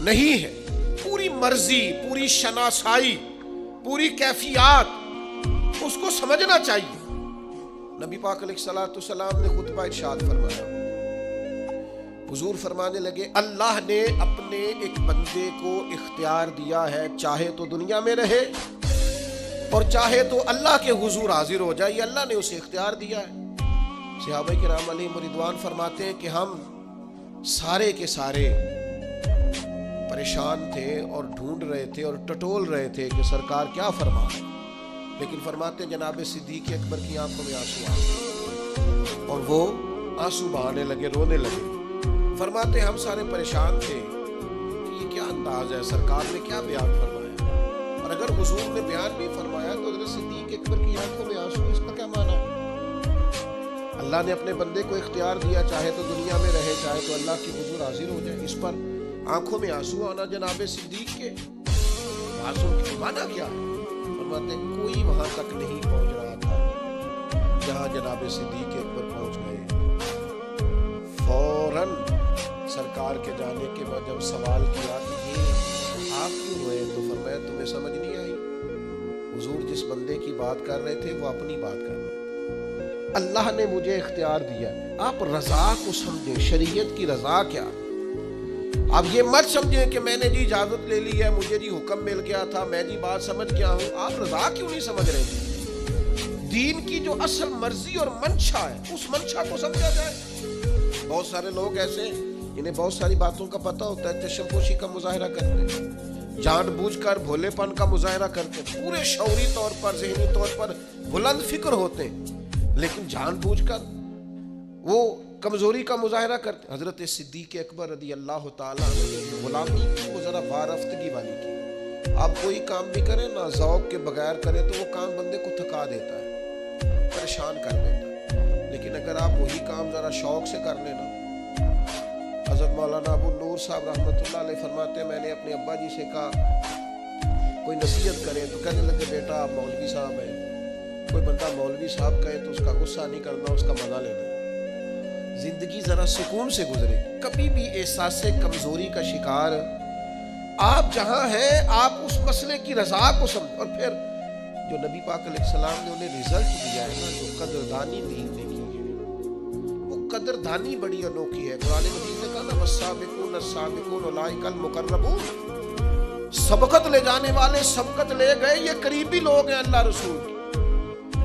نہیں ہے، پوری مرضی، پوری شناسائی، پوری کیفیات اس کو سمجھنا چاہیے۔ نبی پاک علیہ الصلوۃ والسلام نے خطبہ ارشاد فرمایا، حضور فرمانے لگے اللہ نے اپنے ایک بندے کو اختیار دیا ہے، چاہے تو دنیا میں رہے اور چاہے تو اللہ کے حضور حاضر ہو جائے، یہ اللہ نے اسے اختیار دیا ہے۔ صحابہ کرام علیہم رضوان فرماتے ہیں کہ ہم سارے کے سارے پریشان تھے اور ڈھونڈ رہے تھے اور ٹٹول رہے تھے کہ سرکار کیا فرما رہے، لیکن فرماتے ہیں جناب صدیق اکبر کی آنکھوں میں آنسو آ گئے اور وہ آنسو بہانے لگے، رونے لگے۔ فرماتے ہم سارے پریشان تھے کہ یہ کیا انداز ہے، سرکار نے کیا بیان فرمایا، اور اگر حضور نے بیان نہیں فرمایا تو حضرت صدیق اکبر کی آنکھوں میں آنسو، اس کا کیا معنی ہے؟ اللہ نے اپنے بندے کو اختیار دیا، چاہے تو دنیا میں رہے چاہے تو اللہ کی حضور حاضر ہو جائے، اس پر آنکھوں میں آنسو آنا جناب صدیق کے آنسو کی معنی کیا ہے؟ فرماتے ہیں کوئی وہاں تک نہیں پہنچ رہا تھا جہاں جناب صدیق اکبر پہنچ گئے۔ فوراً سرکار کے جانے کے بعد جب سوال کیا کہ یہ آپ کیوں ہوئے تو فرمایا تمہیں سمجھ نہیں آئی، حضور جس بندے کی بات کر رہے تھے وہ اپنی بات کر رہے تھے، اللہ نے مجھے اختیار دیا۔ آپ رضا کو سمجھیں، شریعت کی رضا کیا؟ آپ یہ مت سمجھیں کہ میں نے جی اجازت لے لی ہے، مجھے جی حکم مل گیا تھا، میں جی بات سمجھ گیا ہوں۔ آپ رضا کیوں نہیں سمجھ رہے تھے؟ دین کی جو اصل مرضی اور منشا ہے اس منشا کو سمجھا جائے۔ بہت سارے لوگ ایسے ہیں انہیں بہت ساری باتوں کا پتہ ہوتا ہے، چشم پوشی کا مظاہرہ کرتے ہیں، جان بوجھ کر بھولے پن کا مظاہرہ کرتے ہیں، پورے شعوری طور پر ذہنی طور پر بلند فکر ہوتے ہیں، لیکن جان بوجھ کر وہ کمزوری کا مظاہرہ کرتے ہیں۔ حضرت صدیق اکبر رضی اللہ تعالیٰ عنہ غلامی کی وہ ذرا وارفتگی والی کی، آپ کوئی کام بھی کریں نا ذوق کے بغیر کریں تو وہ کام بندے کو تھکا دیتا ہے، پریشان کر دیتا ہے، لیکن اگر آپ وہی کام ذرا شوق سے کر لینا۔ حضرت مولانا ابو نور صاحب رحمۃ اللہ علیہ فرماتے ہیں میں نے اپنے ابا جی سے کہا کوئی نصیحت کریں تو کہنے لگے بیٹا آپ مولوی صاحب ہیں، کوئی بندہ مولوی صاحب کہے تو اس کا غصہ نہیں کرنا، اس کا مزہ لینا، زندگی ذرا سکون سے گزرے، کبھی بھی احساس کمزوری کا شکار آپ جہاں ہیں آپ اس مسئلے کی رضا کو سمجھ، اور پھر جو نبی پاک علیہ السلام نے انہیں رزلٹ دیا ہے نا، جو قدردانی دین نے کی ہے وہ قدردانی بڑی انوکھی ہے۔ قرآن مجید نے کہا نا والسابقون السابقون اولئک المقربون، سبقت لے جانے والے سبقت لے گئے، یہ قریبی لوگ ہیں اللہ رسول کی۔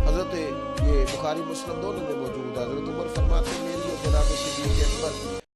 حضرت یہ بخاری مسلم دونوں میں موجود ہے، حضرت عمر فرماتے ہیں میری اور جناب صدیق اکبر